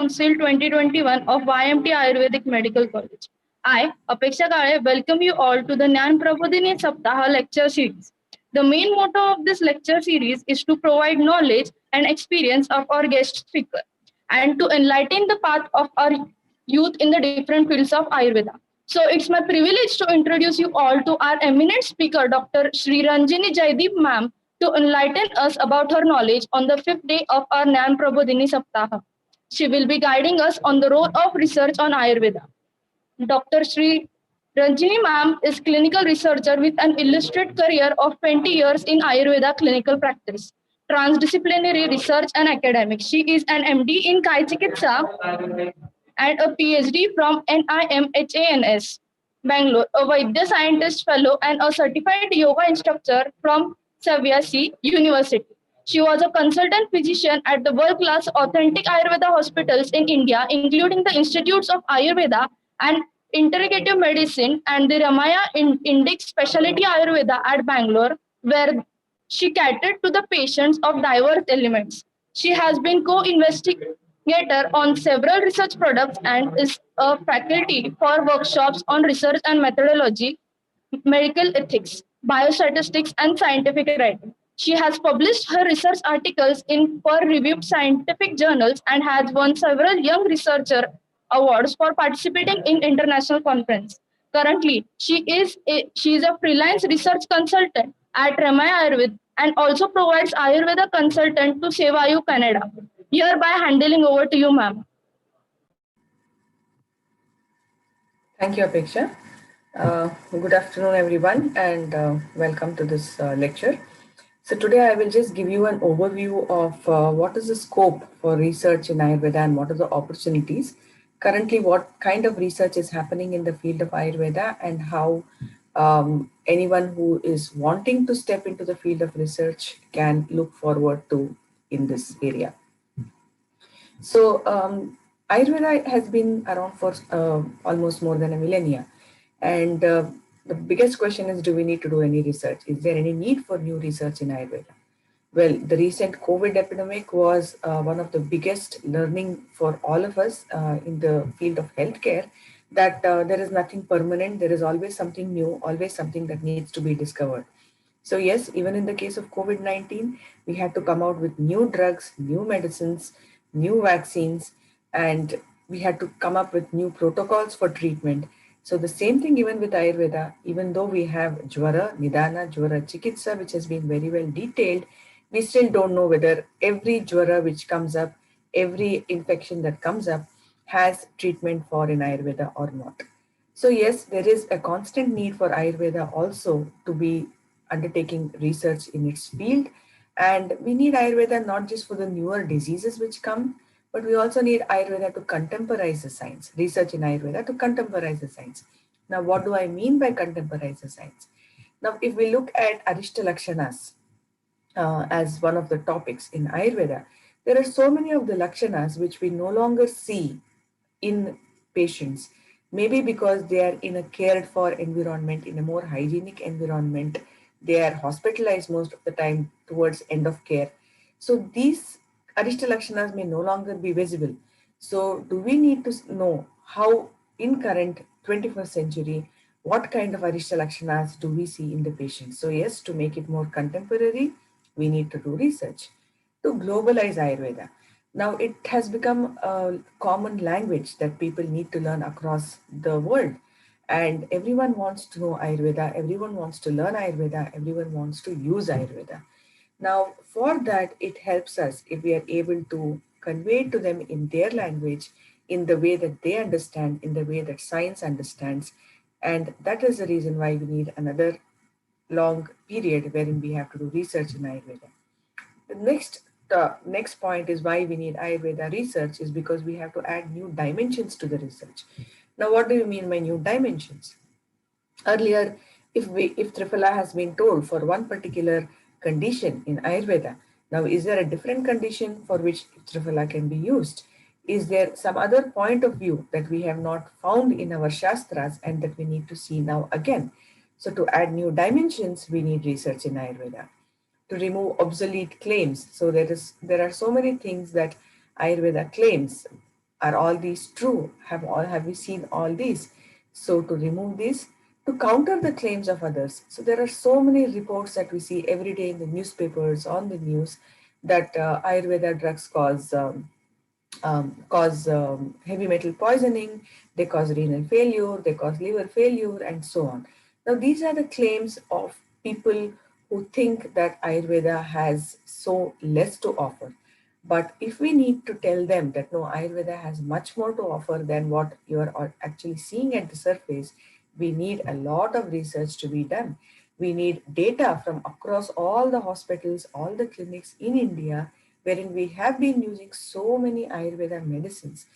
Council 2021 of YMT Ayurvedic Medical College. I, Apeksha Kale, welcome you all to the Dyan Prabodhini Saptaha lecture series. The main motto of this lecture series is to provide knowledge and experience of our guest speaker and to enlighten the path of our youth in the different fields of Ayurveda. So it's my privilege to introduce you all to our eminent speaker, Dr. Sri Ranjini Jaideep ma'am, to enlighten us about her knowledge on the fifth day of our Dyan Prabodhini Saptaha. She will be guiding us on the role of research on Ayurveda. Dr. Sri Ranjini ma'am is clinical researcher with an illustrious career of 20 years in Ayurveda clinical practice, transdisciplinary research and academics. She is an MD in Kai Chikitsa and a PhD from NIMHANS, Bangalore, a Vaidya Scientist Fellow and a certified yoga instructor from Savyasi University. She was a consultant physician at the world-class authentic Ayurveda hospitals in India, including the Institutes of Ayurveda and Integrative Medicine and the Ramaya Indic Specialty Ayurveda at Bangalore, where she catered to the patients of diverse elements. She has been co-investigator on several research products and is a faculty for workshops on research and methodology, medical ethics, biostatistics, and scientific writing. She has published her research articles in peer-reviewed scientific journals and has won several Young Researcher Awards for participating in international conferences. Currently, she is a freelance research consultant at Ramaya Ayurveda and also provides Ayurveda consultant to Sevayu Canada. Hereby handing over to you, ma'am. Thank you, Apeksha. Good afternoon, everyone, and welcome to this lecture. So today I will just give you an overview of what is the scope for research in Ayurveda and what are the opportunities. Currently, what kind of research is happening in the field of Ayurveda and how anyone who is wanting to step into the field of research can look forward to in this area. So Ayurveda has been around for almost more than a millennia. And the biggest question is, do we need to do any research? Is there any need for new research in Ayurveda? Well, the recent COVID epidemic was one of the biggest learning for all of us in the field of healthcare, that there is nothing permanent. There is always something new, always something that needs to be discovered. So yes, even in the case of COVID-19, we had to come out with new drugs, new medicines, new vaccines, and we had to come up with new protocols for treatment. So the same thing even with Ayurveda, even though we have Jwara, Nidana, Jwara, Chikitsa, which has been very well detailed, we still don't know whether every Jwara which comes up, every infection that comes up has treatment for in Ayurveda or not. So yes, there is a constant need for Ayurveda also to be undertaking research in its field. And we need Ayurveda not just for the newer diseases which come, but we also need Ayurveda to contemporize the science, research in Ayurveda to contemporize the science. Now, what do I mean by contemporize the science? Now, if we look at Arishta Lakshanas as one of the topics in Ayurveda, there are so many of the Lakshanas which we no longer see in patients, maybe because they are in a cared for environment, in a more hygienic environment. They are hospitalized most of the time towards end of care. So these Arishta Lakshanas may no longer be visible. So do we need to know how in current 21st century, what kind of Arishta Lakshanas do we see in the patient? So yes, to make it more contemporary, we need to do research. To globalize Ayurveda. Now it has become a common language that people need to learn across the world. And everyone wants to know Ayurveda, everyone wants to learn Ayurveda, everyone wants to use Ayurveda. Now, for that, it helps us if we are able to convey to them in their language, in the way that they understand, in the way that science understands. And that is the reason why we need another long period wherein we have to do research in Ayurveda. The next point is why we need Ayurveda research is because we have to add new dimensions to the research. Now, what do you mean by new dimensions? Earlier, if Triphala has been told for one particular condition in Ayurveda, now is there a different condition for which Triphala can be used? Is there some other point of view that we have not found in our Shastras and that we need to see now again? So to add new dimensions, we need research in Ayurveda. To remove obsolete claims. So there are so many things that Ayurveda claims. Are all these true? Have we seen all these? So to remove these, to counter the claims of others. So there are so many reports that we see every day in the newspapers, on the news, that Ayurveda drugs cause heavy metal poisoning, they cause renal failure, they cause liver failure, and so on. Now, these are the claims of people who think that Ayurveda has so less to offer. But if we need to tell them that no, Ayurveda has much more to offer than what you are actually seeing at the surface, we need a lot of research to be done. We need data from across all the hospitals, all the clinics in India, wherein we have been using so many Ayurveda medicines,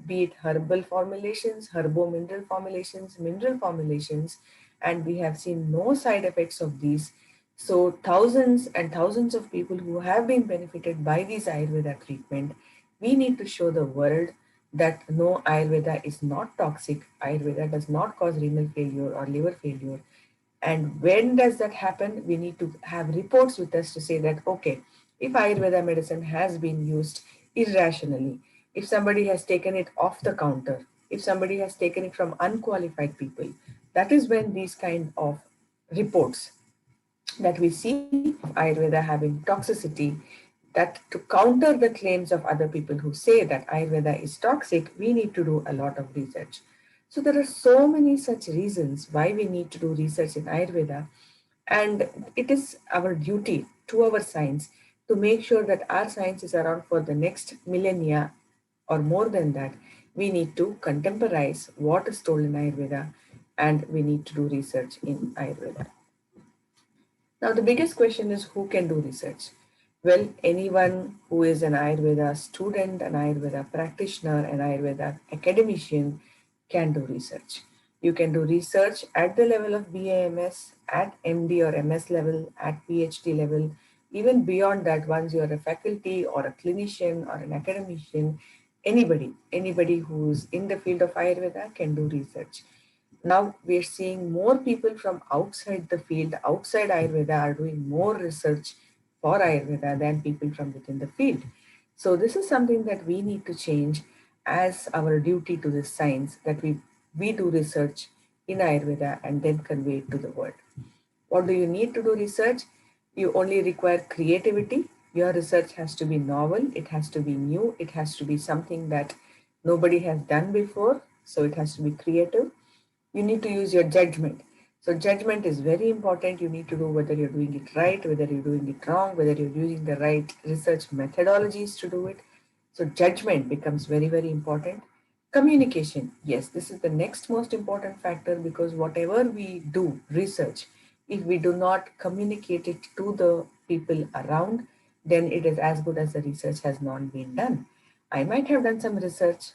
be it herbal formulations, herbo-mineral formulations, mineral formulations, and we have seen no side effects of these. So thousands and thousands of people who have been benefited by these Ayurveda treatment, we need to show the world that no, Ayurveda is not toxic. Ayurveda does not cause renal failure or liver failure. And when does that happen? We need to have reports with us to say that, okay, if Ayurveda medicine has been used irrationally, if somebody has taken it off the counter, if somebody has taken it from unqualified people, that is when these kind of reports that we see of Ayurveda having toxicity, that to counter the claims of other people who say that Ayurveda is toxic, we need to do a lot of research. So there are so many such reasons why we need to do research in Ayurveda, and it is our duty to our science to make sure that our science is around for the next millennia or more than that. We need to contemporize what is told in Ayurveda, and we need to do research in Ayurveda. Now, the biggest question is who can do research? Well, anyone who is an Ayurveda student, an Ayurveda practitioner, an Ayurveda academician can do research. You can do research at the level of BAMS, at MD or MS level, at PhD level. Even beyond that, once you're a faculty or a clinician or an academician, anybody who's in the field of Ayurveda can do research. Now we're seeing more people from outside the field, outside Ayurveda, are doing more research for Ayurveda than people from within the field. So this is something that we need to change as our duty to this science, that we do research in Ayurveda and then convey it to the world. What do you need to do research? You only require creativity. Your research has to be novel, it has to be new, it has to be something that nobody has done before, so it has to be creative. You need to use your judgment. So judgment is very important. You need to know whether you're doing it right, whether you're doing it wrong, whether you're using the right research methodologies to do it. So judgment becomes very, very important. Communication, yes, this is the next most important factor, because whatever we do research, if we do not communicate it to the people around, then it is as good as the research has not been done. I might have done some research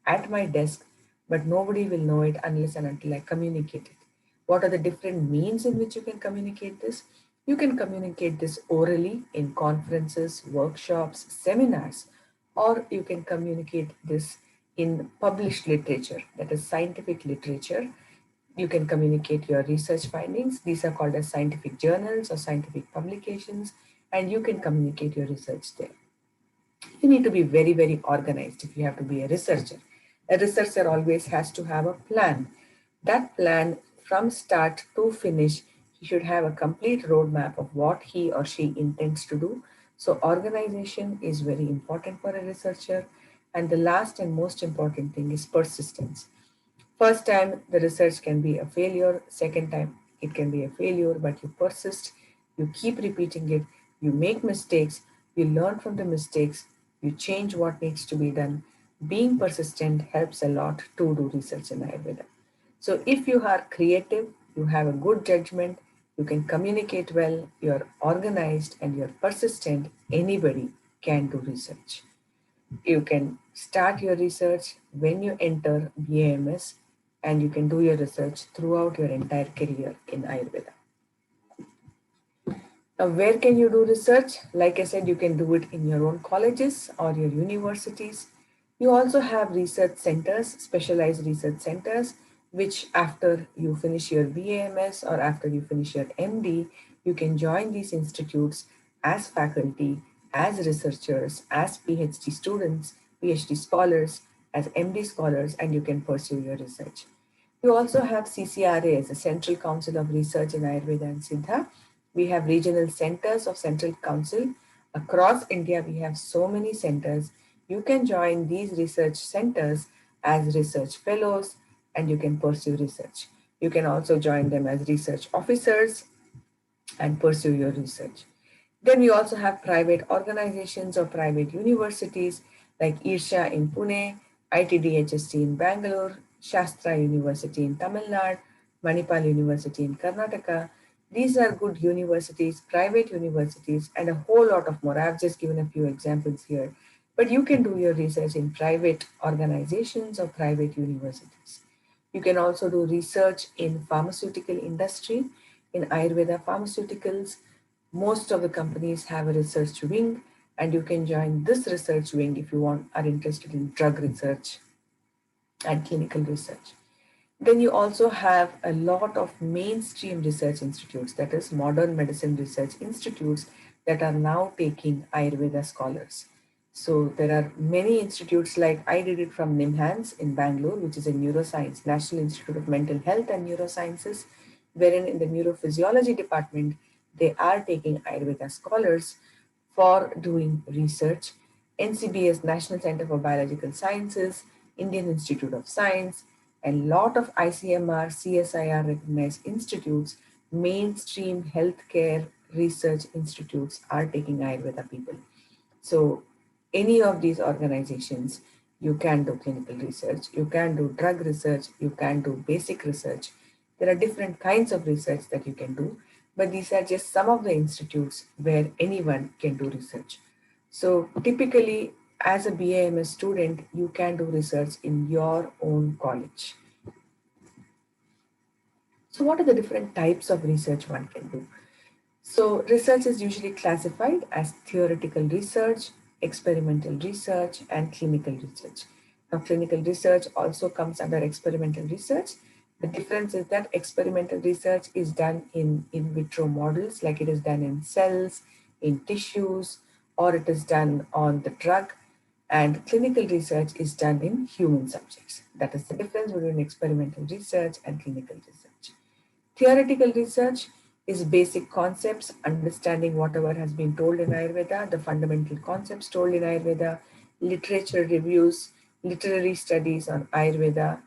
at my desk, but nobody will know it unless and until I communicate it. What are the different means in which you can communicate this? You can communicate this orally in conferences, workshops, seminars, or you can communicate this in published literature, that is scientific literature. You can communicate your research findings. These are called as scientific journals or scientific publications, and you can communicate your research there. You need to be very, very organized if you have to be a researcher. A researcher always has to have a plan. That plan, from start to finish, he should have a complete roadmap of what he or she intends to do. So organization is very important for a researcher. And the last and most important thing is persistence. First time the research can be a failure, second time it can be a failure, but you persist, you keep repeating it, you make mistakes, you learn from the mistakes, you change what needs to be done. Being persistent helps a lot to do research in Ayurveda. So if you are creative, you have a good judgment, you can communicate well, you're organized and you're persistent, anybody can do research. You can start your research when you enter BAMS, and you can do your research throughout your entire career in Ayurveda. Now, where can you do research? Like I said, you can do it in your own colleges or your universities. You also have research centers, specialized research centers, which after you finish your BAMS or after you finish your MD, you can join these institutes as faculty, as researchers, as PhD students, PhD scholars, as MD scholars, and you can pursue your research. You also have CCRA as the Central Council of Research in Ayurveda and Siddha. We have regional centers of Central Council. Across India, we have so many centers. You can join these research centers as research fellows and you can pursue research. You can also join them as research officers and pursue your research. Then we also have private organizations or private universities like Irsha in Pune, ITDHST in Bangalore, Shastra University in Tamil Nadu, Manipal University in Karnataka. These are good universities, private universities, and a whole lot of more. I've just given a few examples here. But you can do your research in private organizations or private universities. You can also do research in pharmaceutical industry, in Ayurveda pharmaceuticals. Most of the companies have a research wing, and you can join this research wing if you are interested in drug research and clinical research. Then you also have a lot of mainstream research institutes, that is modern medicine research institutes that are now taking Ayurveda scholars. So there are many institutes, like I did it from NIMHANS in Bangalore, which is a neuroscience, National Institute of Mental Health and Neurosciences, wherein in the neurophysiology department, they are taking Ayurveda scholars for doing research. NCBS, National Center for Biological Sciences, Indian Institute of Science, and lot of ICMR, CSIR recognized institutes, mainstream healthcare research institutes are taking Ayurveda people. So any of these organizations, you can do clinical research, you can do drug research, you can do basic research. There are different kinds of research that you can do, but these are just some of the institutes where anyone can do research. So typically, as a BAMS student, you can do research in your own college. So what are the different types of research one can do? So research is usually classified as theoretical research, experimental research, and clinical research. Now, clinical research also comes under experimental research. The difference is that experimental research is done in vitro models, like it is done in cells, in tissues, or it is done on the drug. And clinical research is done in human subjects. That is the difference between experimental research and clinical research. Theoretical research is basic concepts, understanding whatever has been told in Ayurveda, the fundamental concepts told in Ayurveda, literature reviews, literary studies on Ayurveda,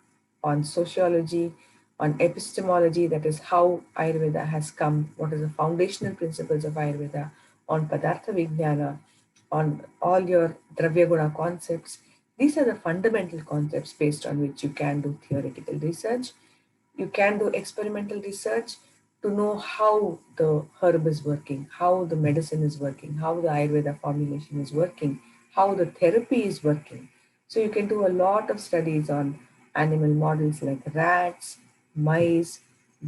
on sociology, on epistemology, that is how Ayurveda has come, what are the foundational principles of Ayurveda, on Padartha Vijnana, on all your Dravya Guna concepts. These are the fundamental concepts based on which you can do theoretical research. You can do experimental research to know how the herb is working, how the medicine is working, how the Ayurveda formulation is working, how the therapy is working. So you can do a lot of studies on animal models like rats, mice,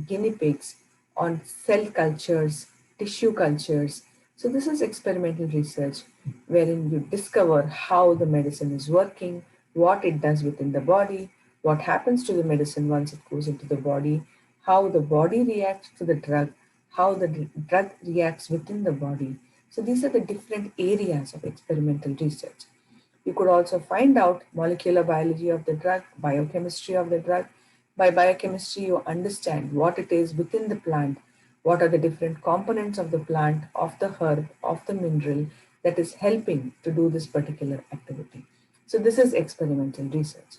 guinea pigs, on cell cultures, tissue cultures. So this is experimental research wherein you discover how the medicine is working, what it does within the body, what happens to the medicine once it goes into the body, how the body reacts to the drug, how the drug reacts within the body. So these are the different areas of experimental research. You could also find out molecular biology of the drug, biochemistry of the drug. By biochemistry, you understand what it is within the plant, what are the different components of the plant, of the herb, of the mineral that is helping to do this particular activity. So this is experimental research.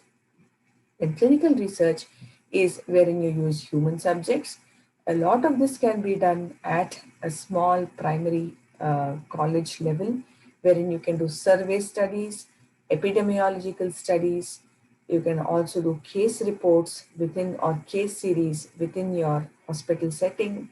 And clinical research is wherein you use human subjects. A lot of this can be done at a small primary college level, wherein you can do survey studies, epidemiological studies. You can also do case reports within or case series within your hospital setting,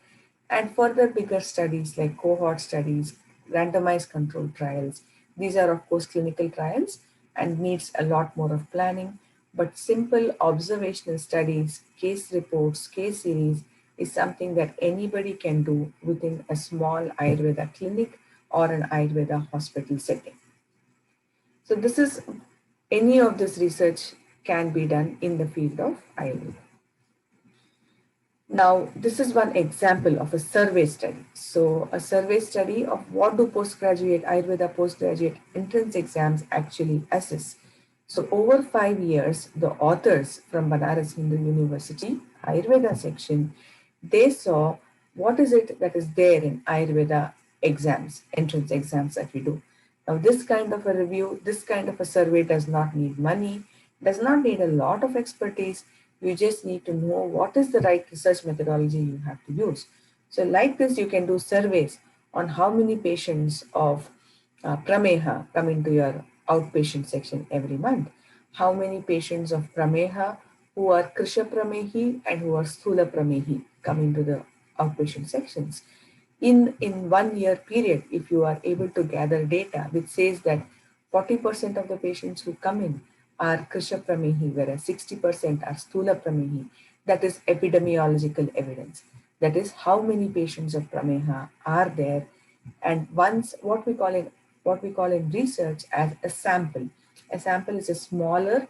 and further bigger studies like cohort studies, randomized controlled trials. These are of course clinical trials and needs a lot more of planning, but simple observational studies, case reports, case series is something that anybody can do within a small Ayurveda clinic or an Ayurveda hospital setting. So this is, any of this research can be done in the field of Ayurveda. Now, this is one example of a survey study. So a survey study of what do postgraduate Ayurveda postgraduate entrance exams actually assess. So over 5 years, the authors from Banaras Hindu University, Ayurveda section, they saw what is it that is there in Ayurveda exams, entrance exams that we do. Now, this kind of a review, this kind of a survey does not need money, does not need a lot of expertise. You just need to know what is the right research methodology you have to use. So like this, you can do surveys on how many patients of Prameha come into your outpatient section every month. How many patients of Prameha who are Krisha Pramehi and who are Sthula Pramehi come into the outpatient sections. In 1 year period, if you are able to gather data which says that 40% of the patients who come in are Krisha Pramehi, whereas 60% are Sthula Pramehi, that is epidemiological evidence. That is how many patients of Prameha are there, and once what we call in research as a sample. A sample is a smaller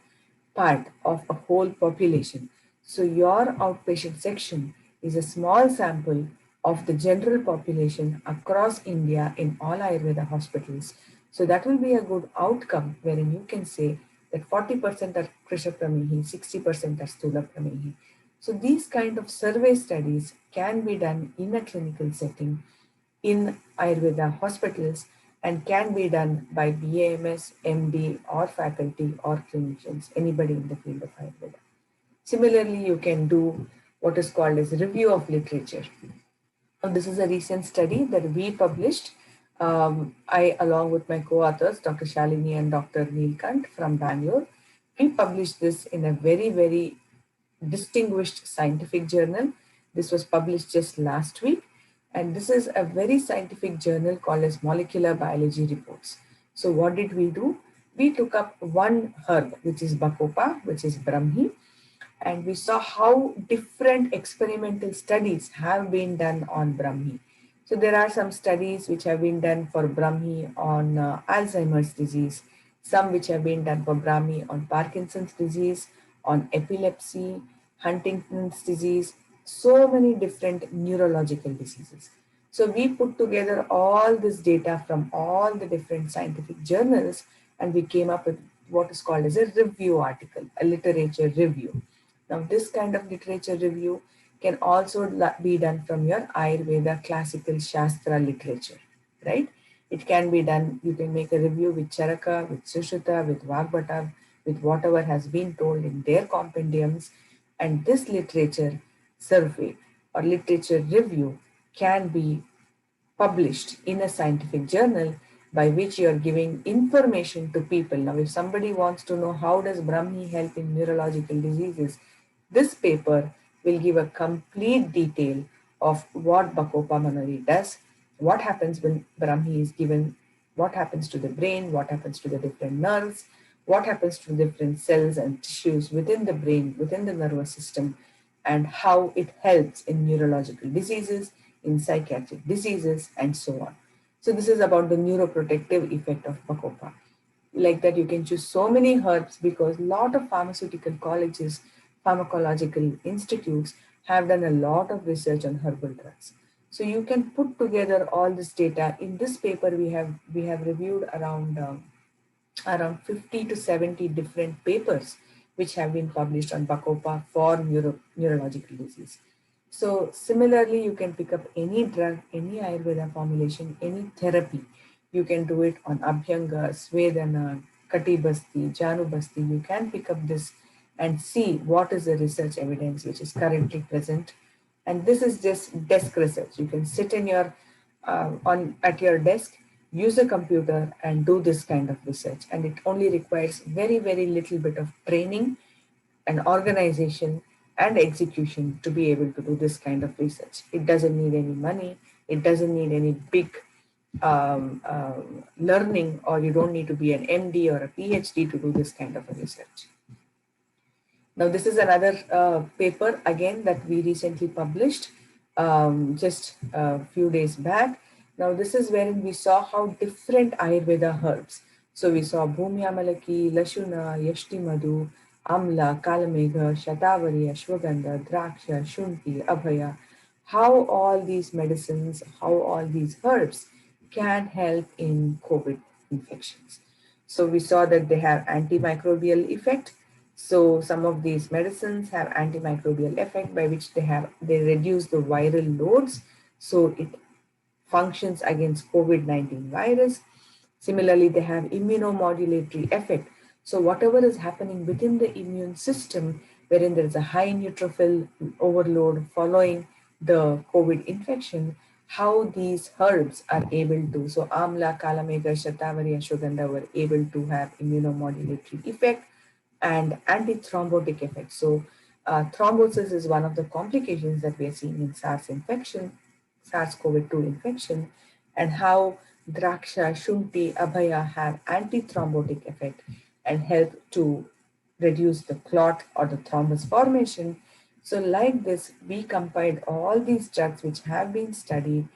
part of a whole population. So your outpatient section is a small sample of the general population across India in all Ayurveda hospitals. So that will be a good outcome wherein you can say that 40% are Krisha Pramehi, 60% are Sthula Pramehi. So these kind of survey studies can be done in a clinical setting in Ayurveda hospitals and can be done by BAMS, MD, or faculty or clinicians, anybody in the field of Ayurveda. Similarly, you can do what is called as review of literature. Now, this is a recent study that we published. I, along with my co-authors, Dr. Shalini and Dr. Neelkant from Bangalore, we published this in a very, very distinguished scientific journal. This was published just last week. And this is a very scientific journal called as Molecular Biology Reports. So what did we do? We took up one herb, which is Bacopa, which is Brahmi, and we saw how different experimental studies have been done on Brahmi. So there are some studies which have been done for Brahmi on Alzheimer's disease, some which have been done for Brahmi on Parkinson's disease, on epilepsy, Huntington's disease, so many different neurological diseases. So we put together all this data from all the different scientific journals, and we came up with what is called as a review article, a literature review. Now, this kind of literature review can also be done from your Ayurveda classical Shastra literature, right? It can be done, you can make a review with Charaka, with Sushruta, with Vagbhata, with whatever has been told in their compendiums. And this literature survey or literature review can be published in a scientific journal by which you are giving information to people. Now, if somebody wants to know how does Brahmi help in neurological diseases, this paper will give a complete detail of what Bacopa Manali does, what happens when Brahmi is given, what happens to the brain, what happens to the different nerves, what happens to the different cells and tissues within the brain, within the nervous system, and how it helps in neurological diseases, in psychiatric diseases, and so on. So this is about the neuroprotective effect of Bacopa. Like that, you can choose so many herbs because a lot of pharmaceutical colleges, pharmacological institutes have done a lot of research on herbal drugs. So you can put together all this data. In this paper, we have reviewed around 50 to 70 different papers which have been published on Bacopa for neurological disease. So similarly, you can pick up any drug, any Ayurveda formulation, any therapy. You can do it on Abhyanga, Svedana, Kati Basti, Janu Basti. You can pick up this and see what is the research evidence which is currently present. And this is just desk research. You can sit in your at your desk, use a computer and do this kind of research. And it only requires very, very little bit of training and organization and execution to be able to do this kind of research. It doesn't need any money. It doesn't need any big learning, or you don't need to be an MD or a PhD to do this kind of a research. Now, this is another paper again that we recently published just a few days back. Now, this is wherein we saw how different Ayurveda herbs. So we saw Bhumyamalaki, Lashuna, Yashti Madhu, Amla, Kalamegha, Shatavari, Ashwagandha, Draksha, Shunti, Abhaya, how all these medicines, how all these herbs can help in COVID infections. So we saw that they have antimicrobial effect. So some of these medicines have antimicrobial effect by which they reduce the viral loads. So it functions against COVID-19 virus. Similarly, they have immunomodulatory effect. So whatever is happening within the immune system, wherein there is a high neutrophil overload following the COVID infection, how these herbs are able to, so Amla, Kalamega, Shatavari, Ashwagandha were able to have immunomodulatory effect and antithrombotic effect. So thrombosis is one of the complications that we are seeing in SARS infection, SARS-CoV-2 infection, and how Draksha, Shunti, Abhaya have antithrombotic effect and help to reduce the clot or the thrombus formation. So like this, we compiled all these drugs which have been studied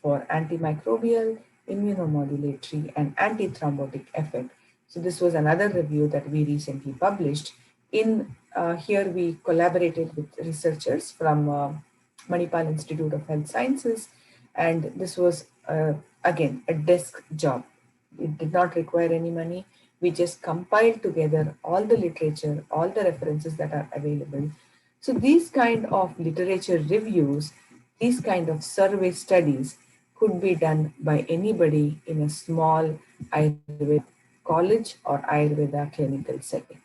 for antimicrobial, immunomodulatory, and antithrombotic effect. So this was another review that we recently published. In here we collaborated with researchers from Manipal Institute of Health Sciences, and this was again a desk job. It did not require any money. We just compiled together all the literature, all the references that are available. So these kind of literature reviews, these kind of survey studies could be done by anybody in a small Ayurveda college or Ayurveda clinical setting.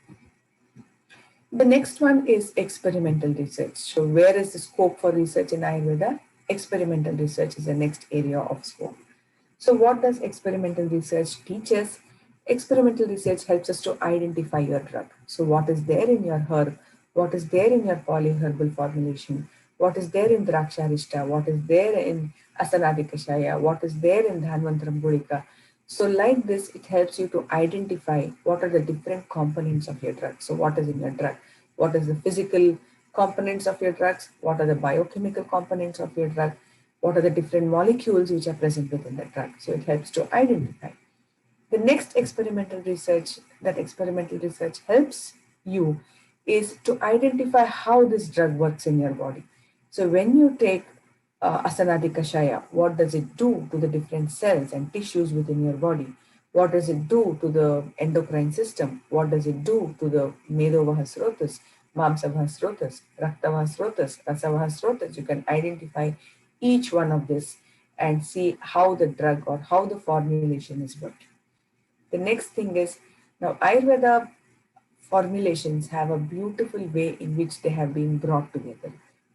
The next one is experimental research. So where is the scope for research in Ayurveda? Experimental research is the next area of scope. So what does experimental research teach us? Experimental research helps us to identify your drug. So what is there in your herb? What is there in your polyherbal formulation? What is there in Draksharishta? What is there in Asanadikashaya? What is there in Dhanvantram Gulika? So like this, it helps you to identify what are the different components of your drug. So what is in your drug? What is the physical components of your drugs? What are the biochemical components of your drug? What are the different molecules which are present within the drug? So it helps to identify. The next experimental research helps you is to identify how this drug works in your body. So when you take Asanadi Kashaya, what does it do to the different cells and tissues within your body? What does it do to the endocrine system? What does it do to the Medovahasrotas, Mamsavahasrotas, Raktavahasrotas, Rasavahasrotas? You can identify each one of this and see how the drug or how the formulation is working. The next thing is, now Ayurveda formulations have a beautiful way in which they have been brought together.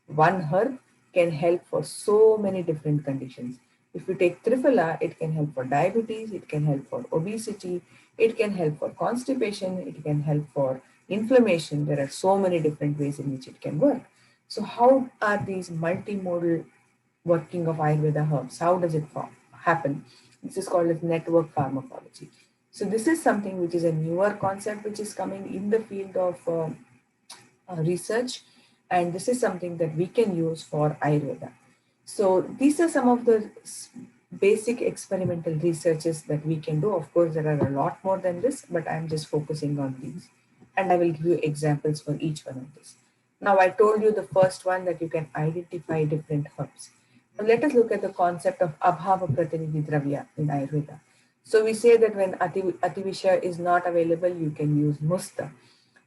One herb can help for so many different conditions. If you take Triphala, it can help for diabetes, it can help for obesity, it can help for constipation, it can help for inflammation. There are so many different ways in which it can work. So how are these multimodal working of Ayurveda herbs? How does it happen? This is called as network pharmacology. So this is something which is a newer concept which is coming in the field of research, and this is something that we can use for Ayurveda. So these are some of the basic experimental researches that we can do. Of course, there are a lot more than this, but I'm just focusing on these. And I will give you examples for each one of this. Now, I told you the first one that you can identify different herbs. Now, let us look at the concept of Abhava Pratinidhi Dravya in Ayurveda. So we say that when Ativisha is not available, you can use Musta.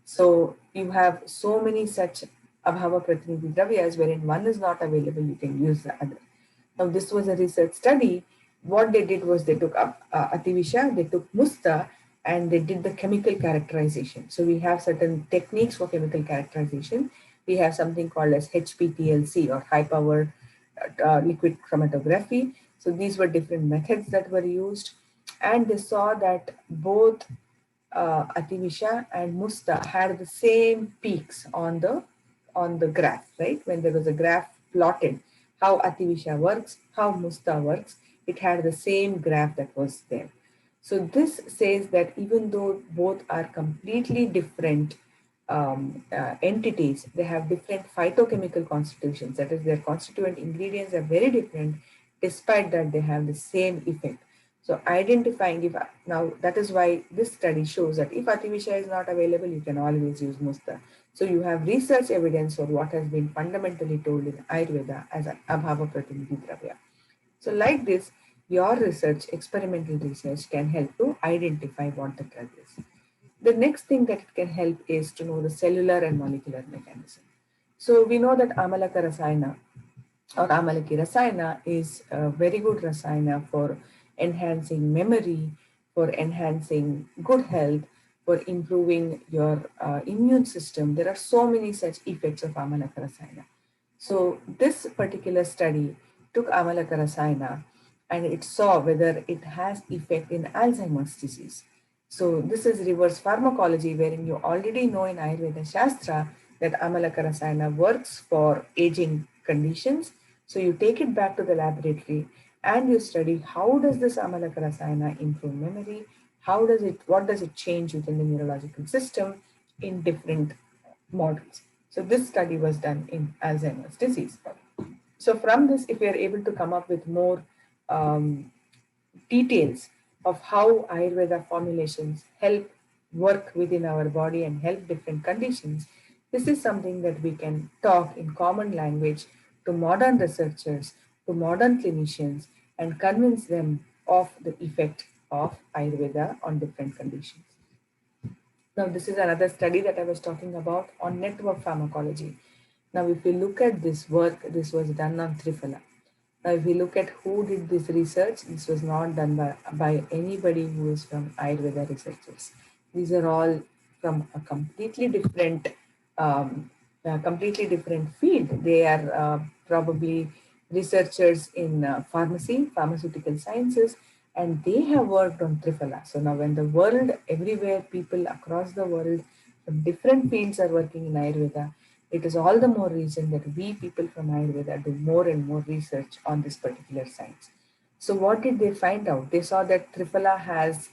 So you have so many such Abhava Pratinidhi Dravyas wherein one is not available, you can use the other. Now this was a research study. What they did was they took Ativisha, they took Musta, and they did the chemical characterization. So we have certain techniques for chemical characterization. We have something called as HPTLC or high power liquid chromatography. So these were different methods that were used, and they saw that both Ativisha and Musta had the same peaks on the graph, right? When there was a graph plotted, how Ativisha works, how Musta works, it had the same graph that was there. So this says that even though both are completely different entities, they have different phytochemical constitutions. That is, their constituent ingredients are very different, despite that they have the same effect. So identifying, if now that is why this study shows that if Ativisha is not available, you can always use Musta. So you have research evidence for what has been fundamentally told in Ayurveda as an Abhava Pratinidhi Dravya. So like this, your research, experimental research, can help to identify what the drug is. The next thing that it can help is to know the cellular and molecular mechanism. So we know that Amalaka Rasayana or Amalaki Rasayana is a very good Rasayana for enhancing memory, for enhancing good health, for improving your immune system. There are so many such effects of Amalaka Rasayana. So this particular study took Amalaka Rasayana and it saw whether it has effect in Alzheimer's disease. So this is reverse pharmacology, wherein you already know in Ayurveda Shastra that Amalaka Rasayana works for aging conditions. So you take it back to the laboratory and you study how does this Amalaka Rasayana improve memory, what does it change within the neurological system in different models. So this study was done in Alzheimer's disease. So from this, if we are able to come up with more details of how Ayurveda formulations help work within our body and help different conditions, this is something that we can talk in common language to modern researchers, to modern clinicians, and convince them of the effect of Ayurveda on different conditions. Now, this is another study that I was talking about on network pharmacology. Now, if we look at this work, this was done on Triphala. Now, if we look at who did this research, this was not done by anybody who is from Ayurveda researchers. These are all from a um, completely different field. They are probably researchers in pharmaceutical sciences, and they have worked on Triphala. So now when the world, everywhere, people across the world from different fields are working in Ayurveda, it is all the more reason that we people from Ayurveda do more and more research on this particular science. So what did they find out? They saw that Triphala has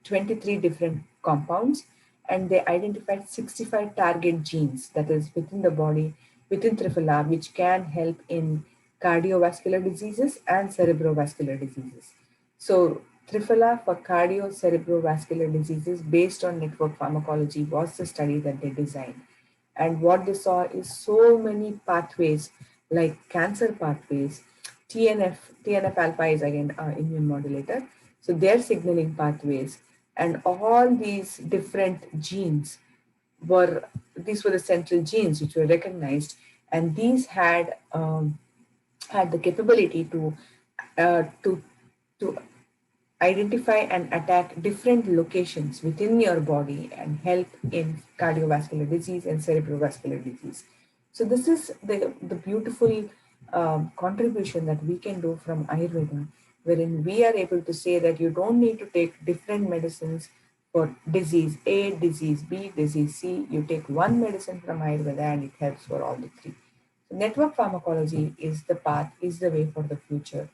23 different compounds and they identified 65 target genes that is within the body, within Triphala, which can help in cardiovascular diseases and cerebrovascular diseases. So Triphala for cardio-cerebrovascular diseases based on network pharmacology was the study that they designed. And what they saw is so many pathways like cancer pathways. TNF alpha is again immune modulator. So their signaling pathways and all these different genes these were the central genes which were recognized, and these had the capability uh, to to identify and attack different locations within your body and help in cardiovascular disease and cerebrovascular disease. So this is the beautiful contribution that we can do from Ayurveda, wherein we are able to say that you don't need to take different medicines for disease A, disease B, disease C. You take one medicine from Ayurveda and it helps for all the three. So network pharmacology is the path, is the way for the future.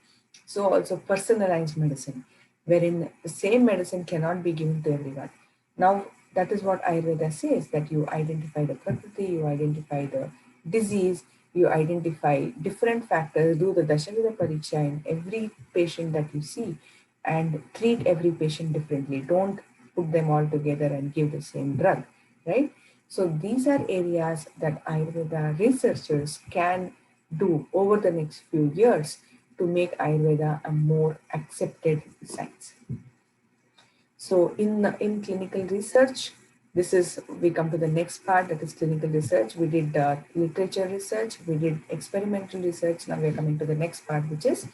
So also personalized medicine, wherein the same medicine cannot be given to everyone. Now, that is what Ayurveda says, that you identify the prakriti, you identify the disease, you identify different factors, do the Dashavida Pariksha in every patient that you see, and treat every patient differently. Don't put them all together and give the same drug, right? So these are areas that Ayurveda researchers can do over the next few years to make Ayurveda a more accepted science. So in clinical research, we come to the next part, that is clinical research. We did literature research, we did experimental research. Now we're coming to the next part, which is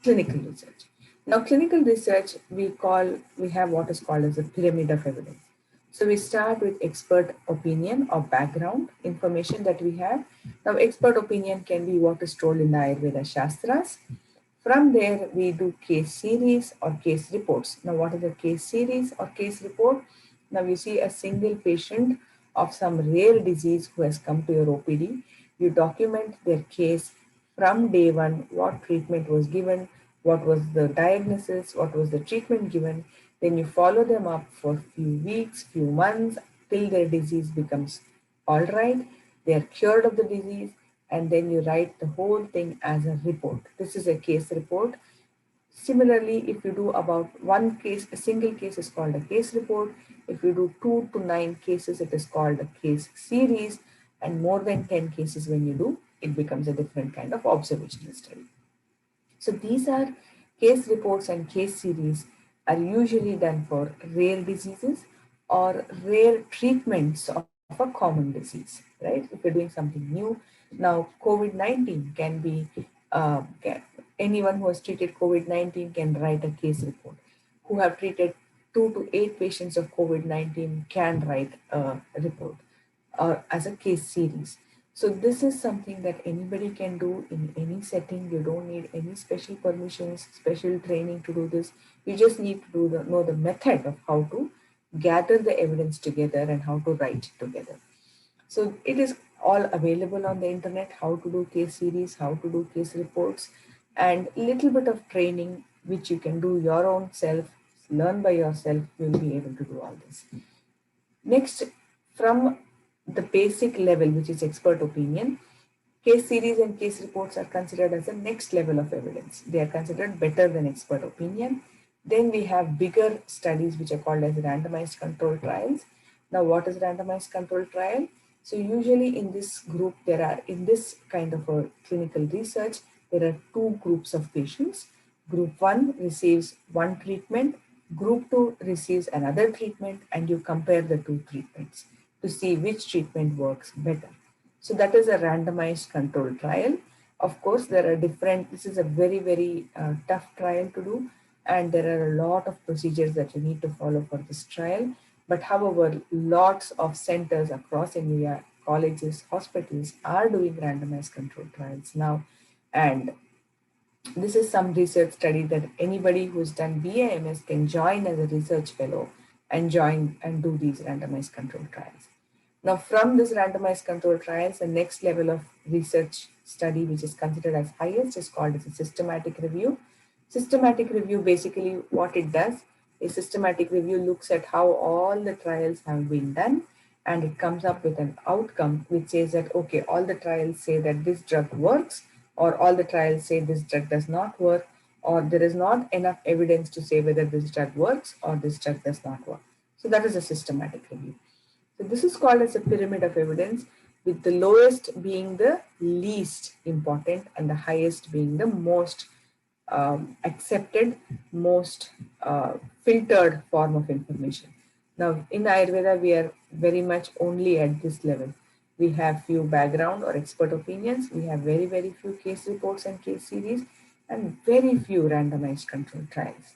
clinical research. Now clinical research, we have what is called as a pyramid of evidence. So we start with expert opinion or background information that we have. Now expert opinion can be what is told in the Ayurveda Shastras. From there, we do case series or case reports. Now, what is a case series or case report? Now, you see a single patient of some rare disease who has come to your OPD. You document their case from day one, what treatment was given, what was the diagnosis, what was the treatment given. Then you follow them up for few weeks, few months, till their disease becomes all right. They are cured of the disease, and then you write the whole thing as a report. This is a case report. Similarly, if you do about one case, a single case is called a case report. If you do 2 to 9 cases, it is called a case series. And more than 10 cases when you do, it becomes a different kind of observational study. So these are case reports and case series are usually done for rare diseases or rare treatments of a common disease, right? If you're doing something new. Now, COVID-19 can be, anyone who has treated COVID-19 can write a case report. Who have treated 2 to 8 patients of COVID-19 can write a report as a case series. So this is something that anybody can do in any setting. You don't need any special permissions, special training to do this. You just need to know the method of how to gather the evidence together and how to write it together. So it is all available on the internet, how to do case series, how to do case reports, and little bit of training which you can do your own self, learn by yourself, you'll be able to do all this. Next, from the basic level, which is expert opinion, case series and case reports are considered as the next level of evidence. They are considered better than expert opinion. Then we have bigger studies which are called as randomized control trials. Now, what is randomized control trial? So usually in this group, in this kind of a clinical research, there are two groups of patients. Group 1 receives one treatment, group 2 receives another treatment, and you compare the two treatments to see which treatment works better. So that is a randomized control trial. Of course, there are this is a very, very tough trial to do, and there are a lot of procedures that you need to follow for this trial. But however, lots of centers across India, colleges, hospitals are doing randomized control trials now. And this is some research study that anybody who's done BAMS can join as a research fellow and join and do these randomized control trials. Now, from this randomized control trials, the next level of research study, which is considered as highest, is called as a systematic review. Systematic review, basically what it does is systematic review looks at how all the trials have been done, and it comes up with an outcome which says that, okay, all the trials say that this drug works, or all the trials say this drug does not work, or there is not enough evidence to say whether this drug works or this drug does not work. So that is a systematic review. So this is called as a pyramid of evidence, with the lowest being the least important and the highest being the most accepted, most filtered form of information. Now, in Ayurveda, we are very much only at this level. We have few background or expert opinions. We have very, very few case reports and case series, and very few randomized controlled trials.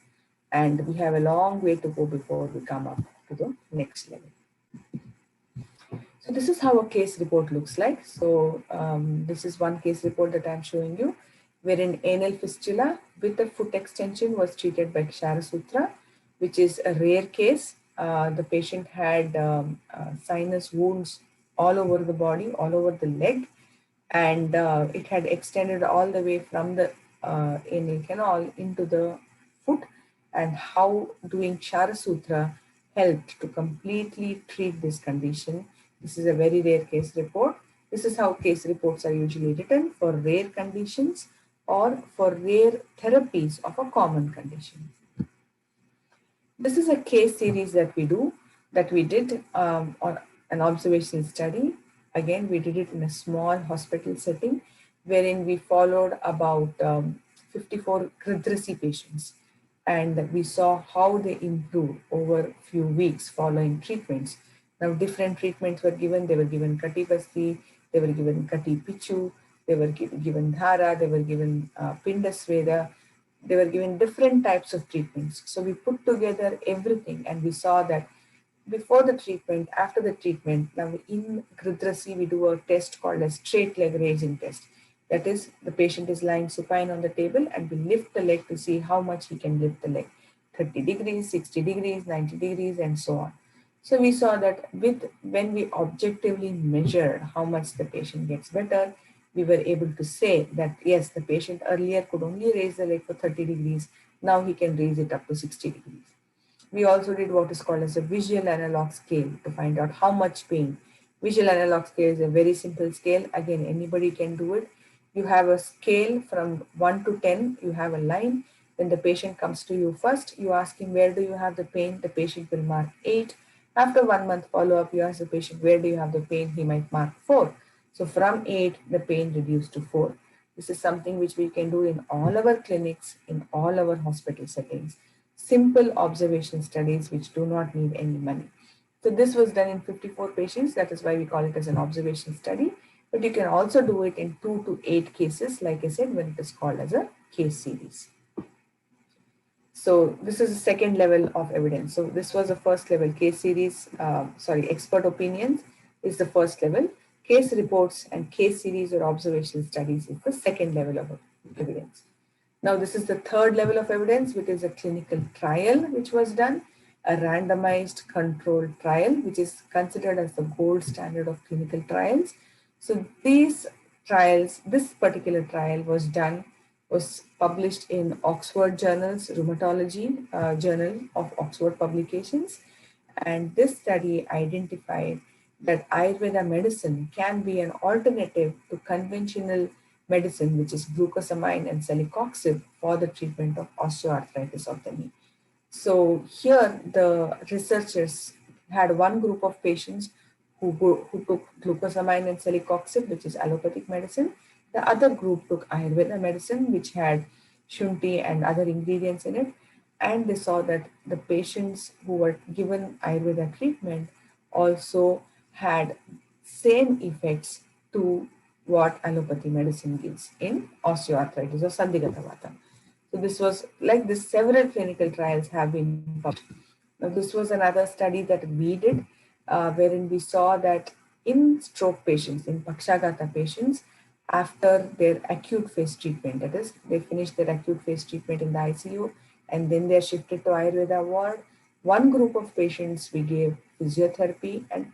And we have a long way to go before we come up to the next level. So this is how a case report looks like. So this is one case report that I'm showing you, wherein anal fistula with a foot extension was treated by Ksharasutra, which is a rare case. The patient had sinus wounds all over the body, all over the leg, and it had extended all the way from the anal canal into the foot, and how doing Ksharasutra helped to completely treat this condition. This is a very rare case report. This is how case reports are usually written for rare conditions or for rare therapies of a common condition. This is a case series that we did on an observational study. Again, we did it in a small hospital setting, wherein we followed about 54 Kridrasi patients, and we saw how they improved over a few weeks following treatments. Now, different treatments were given. They were given Kati Basti, they were given Kati Pichu, they were given Dhara, they were given Pindasveda. They were given different types of treatments. So we put together everything, and we saw that before the treatment, after the treatment, now in Kridrasi, we do a test called a straight leg raising test. That is, the patient is lying supine on the table, and we lift the leg to see how much he can lift the leg. 30 degrees, 60 degrees, 90 degrees, and so on. So we saw that when we objectively measured how much the patient gets better, we were able to say that yes, the patient earlier could only raise the leg for 30 degrees. Now he can raise it up to 60 degrees. We also did what is called as a visual analog scale to find out how much pain. Visual analog scale is a very simple scale. Again, anybody can do it. You have a scale from 1 to 10. You have a line. When the patient comes to you first, you ask him, where do you have the pain? The patient will mark 8. After 1 month follow-up, you ask the patient, where do you have the pain? He might mark 4. So from 8, the pain reduced to 4. This is something which we can do in all our clinics, in all our hospital settings. Simple observation studies which do not need any money. So this was done in 54 patients. That is why we call it as an observation study. But you can also do it in 2 to 8 cases, like I said, when it is called as a case series. So this is the second level of evidence. So this was the first level. Case series, expert opinions is the first level. Case reports and case series or observational studies is the second level of evidence. Now this is the third level of evidence, which is a clinical trial which was done, a randomized controlled trial, which is considered as the gold standard of clinical trials. So these trials, this particular trial was published in Oxford Journals, Rheumatology Journal of Oxford Publications. And this study identified that Ayurveda medicine can be an alternative to conventional medicine, which is glucosamine and celecoxib, for the treatment of osteoarthritis of the knee. So here the researchers had one group of patients who took glucosamine and celecoxib, which is allopathic medicine. The other group took Ayurveda medicine, which had shunti and other ingredients in it. And they saw that the patients who were given Ayurveda treatment also had same effects to what allopathy medicine gives in osteoarthritis or Sandhigata Vata. So this was like this, several clinical trials have been published. Now this was another study that we did, wherein we saw that in stroke patients, in Pakshagata patients, after their acute phase treatment, that is, they finished their acute phase treatment in the ICU and then they're shifted to Ayurveda ward. One group of patients we gave physiotherapy and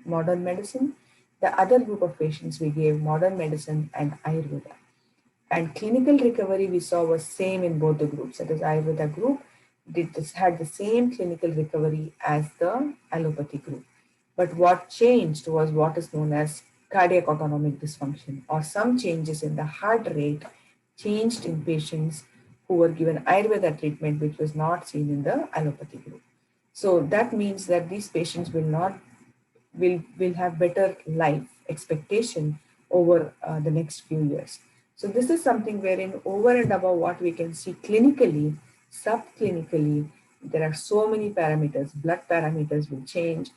modern medicine. The other group of patients we gave modern medicine and Ayurveda. And clinical recovery we saw was same in both the groups. That is, Ayurveda group had the same clinical recovery as the allopathy group. But what changed was what is known as cardiac autonomic dysfunction, or some changes in the heart rate changed in patients who were given Ayurveda treatment, which was not seen in the allopathy group. So that means that these patients will have better life expectation over the next few years. So this is something wherein over and above what we can see clinically, subclinically, there are so many parameters. Blood parameters will change,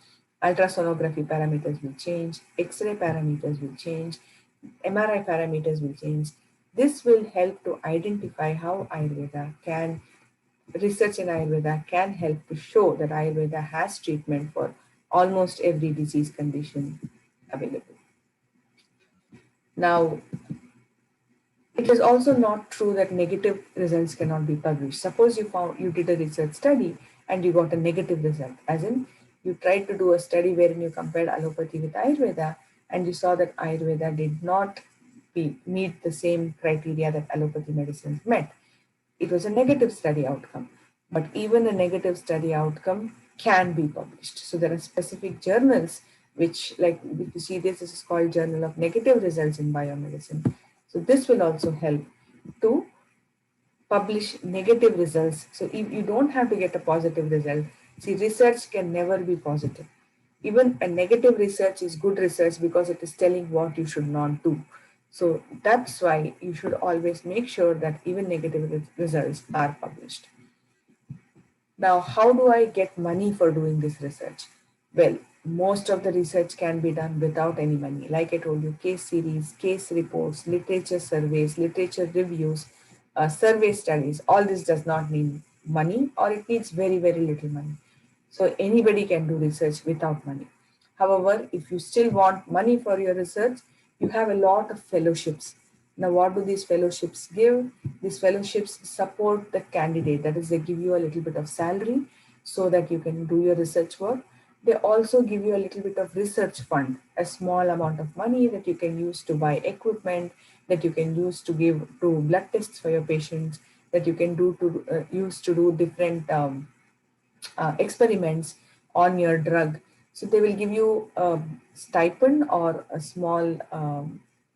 ultrasonography parameters will change, X-ray parameters will change, MRI parameters will change. This will help to identify how research in Ayurveda can help to show that Ayurveda has treatment for almost every disease condition available. Now, it is also not true that negative results cannot be published. Suppose you did a research study and you got a negative result, as in you tried to do a study wherein you compared allopathy with Ayurveda and you saw that Ayurveda did not meet the same criteria that allopathy medicines met. It was a negative study outcome, but even a negative study outcome can be published. So there are specific journals which, like if you see this is called Journal of Negative Results in Biomedicine. So this will also help to publish negative results. So if you don't have to get a positive result. See, research can never be positive. Even a negative research is good research because it is telling what you should not do. So that's why you should always make sure that even negative results are published. Now, how do I get money for doing this research? Well, most of the research can be done without any money. Like I told you, case series, case reports, literature surveys, literature reviews, survey studies, all this does not need money, or it needs very, very little money. So anybody can do research without money. However, if you still want money for your research, you have a lot of fellowships. Now, what do these fellowships give? These fellowships support the candidate. That is, they give you a little bit of salary so that you can do your research work. They also give you a little bit of research fund, a small amount of money that you can use to buy equipment, that you can use to give to blood tests for your patients, that you can use to do different experiments on your drug. So they will give you a stipend or a small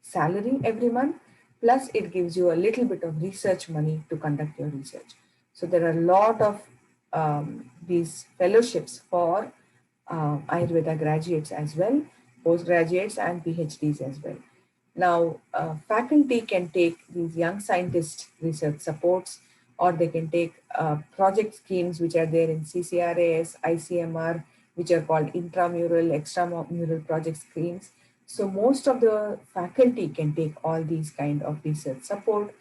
salary every month, plus it gives you a little bit of research money to conduct your research. So there are a lot of these fellowships for Ayurveda graduates as well, postgraduates and PhDs as well. Now, faculty can take these young scientist research supports, or they can take project schemes which are there in CCRAS, ICMR, which are called intramural, extramural project schemes. So most of the faculty can take all these kind of research support.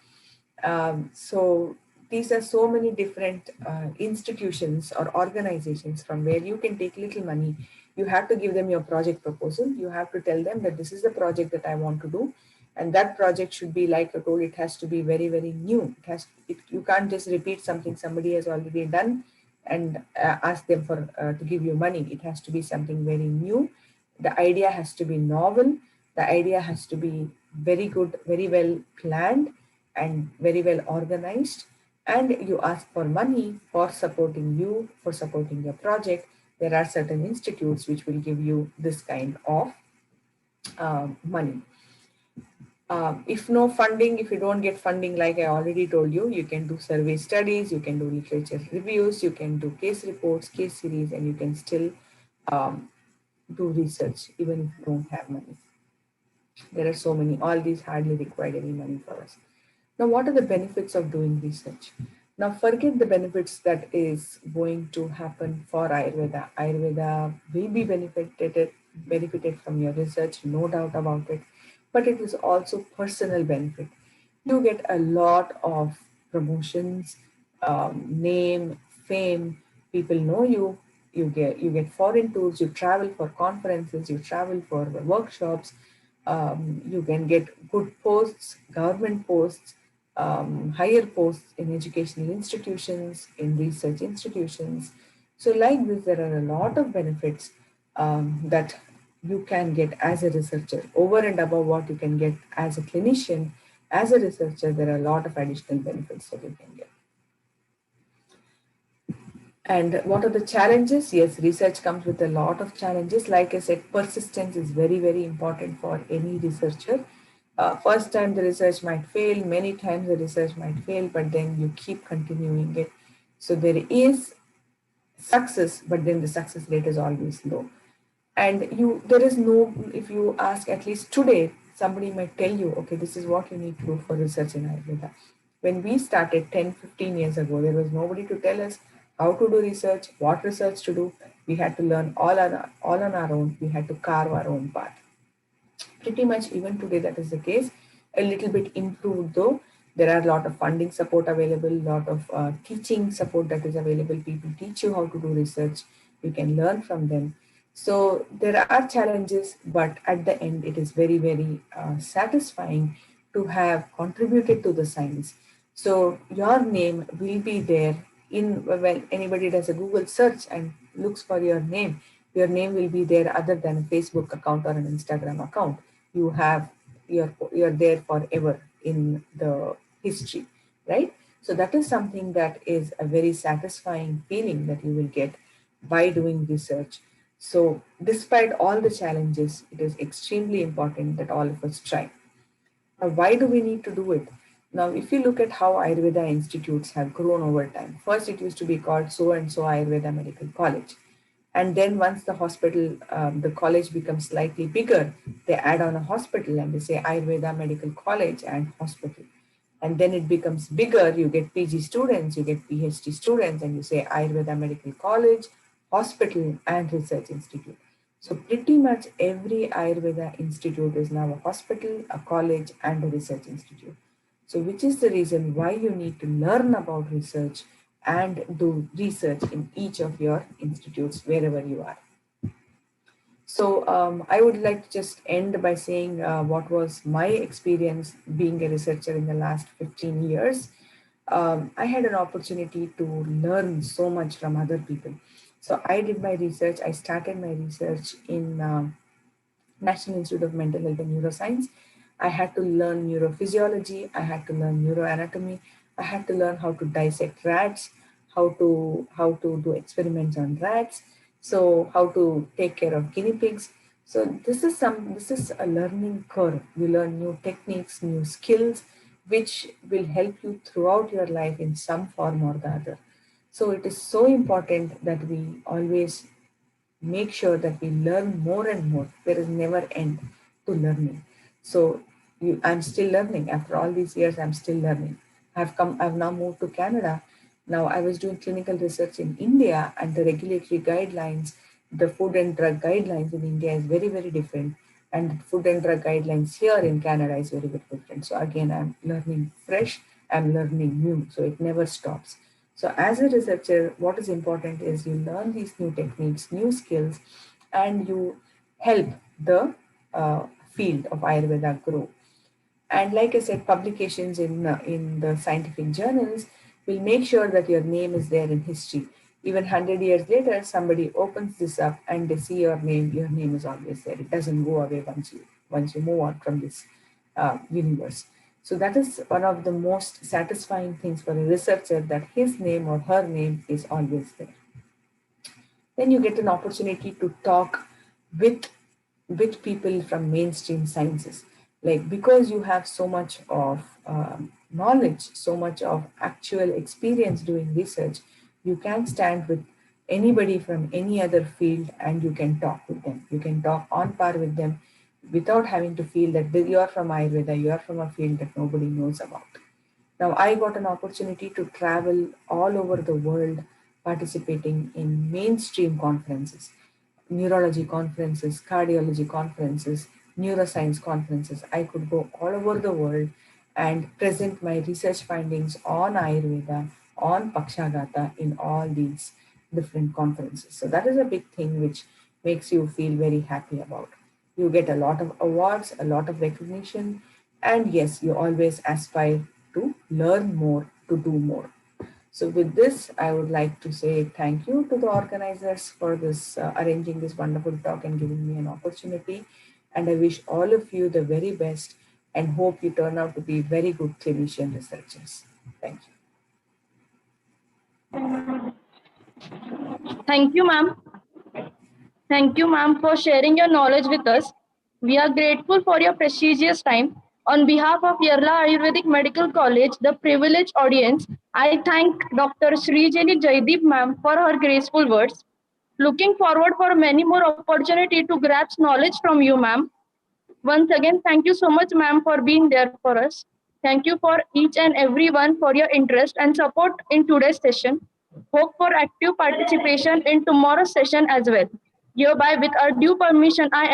So these are so many different institutions or organizations from where you can take little money. You have to give them your project proposal. You have to tell them that this is the project that I want to do. And that project should be, like I told, it has to be very, very new. You can't just repeat something somebody has already done and ask them for to give you money. It has to be something very new. The idea has to be novel. The idea has to be very good, very well planned and very well organized. And you ask for money for supporting you, for supporting your project. There are certain institutes which will give you this kind of money. If no funding, if you don't get funding, like I already told you, you can do survey studies, you can do literature reviews, you can do case reports, case series, and you can still um, do research even if you don't have money. There are so many, all these hardly require any money for us. Now, what are the benefits of doing research? Now, forget the benefits that is going to happen for Ayurveda. Ayurveda will be benefited from your research, no doubt about it. But it is also personal benefit. You get a lot of promotions, name, fame. People know you. You get foreign tours. You travel for conferences. You travel for workshops. You can get good posts, government posts, higher posts in educational institutions, in research institutions. So like this, there are a lot of benefits that you can get as a researcher. Over and above what you can get as a clinician, as a researcher, there are a lot of additional benefits that you can get. And what are the challenges? Yes, research comes with a lot of challenges. Like I said, persistence is very, very important for any researcher. First time the research might fail, many times the research might fail, but then you keep continuing it. So there is success, but then the success rate is always low. And there is no, if you ask, at least today, somebody might tell you, okay, this is what you need to do for research in Ayurveda. When we started 10, 15 years ago, there was nobody to tell us how to do research, what research to do. We had to learn all on our own. We had to carve our own path. Pretty much even today that is the case. A little bit improved though. There are a lot of funding support available, a lot of teaching support that is available. People teach you how to do research. You can learn from them. So there are challenges, but at the end, it is very, very satisfying to have contributed to the science. So your name will be there when anybody does a Google search and looks for your name will be there other than a Facebook account or an Instagram account. You're there forever in the history, right? So that is something that is a very satisfying feeling that you will get by doing research. So despite all the challenges, it is extremely important that all of us try. Now, why do we need to do it? Now, if you look at how Ayurveda institutes have grown over time, first it used to be called so and so Ayurveda Medical College. And then once the college becomes slightly bigger, they add on a hospital and they say Ayurveda Medical College and Hospital. And then it becomes bigger, you get PG students, you get PhD students, and you say Ayurveda Medical College, Hospital, and Research Institute. So pretty much every Ayurveda institute is now a hospital, a college, and a research institute. So which is the reason why you need to learn about research and do research in each of your institutes wherever you are. So I would like to just end by saying what was my experience being a researcher in the last 15 years. I had an opportunity to learn so much from other people. So I did my research. I started my research in National Institute of Mental Health and Neuroscience. I had to learn neurophysiology. I had to learn neuroanatomy. I had to learn how to dissect rats, how to do experiments on rats. So how to take care of guinea pigs. So this is a learning curve. You learn new techniques, new skills, which will help you throughout your life in some form or the other. So it is so important that we always make sure that we learn more and more. There is never end to learning. So I'm still learning. After all these years, I'm still learning. I've now moved to Canada. Now I was doing clinical research in India, and the regulatory guidelines, the food and drug guidelines in India is very, very different. And food and drug guidelines here in Canada is very, very different. So again, I'm learning fresh, I'm learning new. So it never stops. So as a researcher, what is important is you learn these new techniques, new skills, and you help the field of Ayurveda grow. And like I said, publications in the scientific journals will make sure that your name is there in history. Even 100 years later, somebody opens this up and they see your name. Your name is always there. It doesn't go away once you move on from this universe. So that is one of the most satisfying things for a researcher, that his name or her name is always there. Then you get an opportunity to talk with people from mainstream sciences, like because you have so much of knowledge, so much of actual experience doing research, you can stand with anybody from any other field and you can talk with them, you can talk on par with them without having to feel that you are from Ayurveda, you are from a field that nobody knows about. Now, I got an opportunity to travel all over the world participating in mainstream conferences, neurology conferences, cardiology conferences, neuroscience conferences. I could go all over the world and present my research findings on Ayurveda, on Pakshagata in all these different conferences. So that is a big thing which makes you feel very happy about. You get a lot of awards, a lot of recognition, and yes, you always aspire to learn more, to do more. So with this, I would like to say thank you to the organizers for this arranging this wonderful talk and giving me an opportunity. And I wish all of you the very best and hope you turn out to be very good clinician researchers. Thank you. Thank you, ma'am. Thank you, ma'am, for sharing your knowledge with us. We are grateful for your precious time. On behalf of Yerla Ayurvedic Medical College, the privileged audience, I thank Dr. Srijani Jaideep, ma'am, for her graceful words. Looking forward for many more opportunity to grasp knowledge from you, ma'am. Once again, thank you so much, ma'am, for being there for us. Thank you for each and everyone for your interest and support in today's session. Hope for active participation in tomorrow's session as well. Hereby, with our due permission, I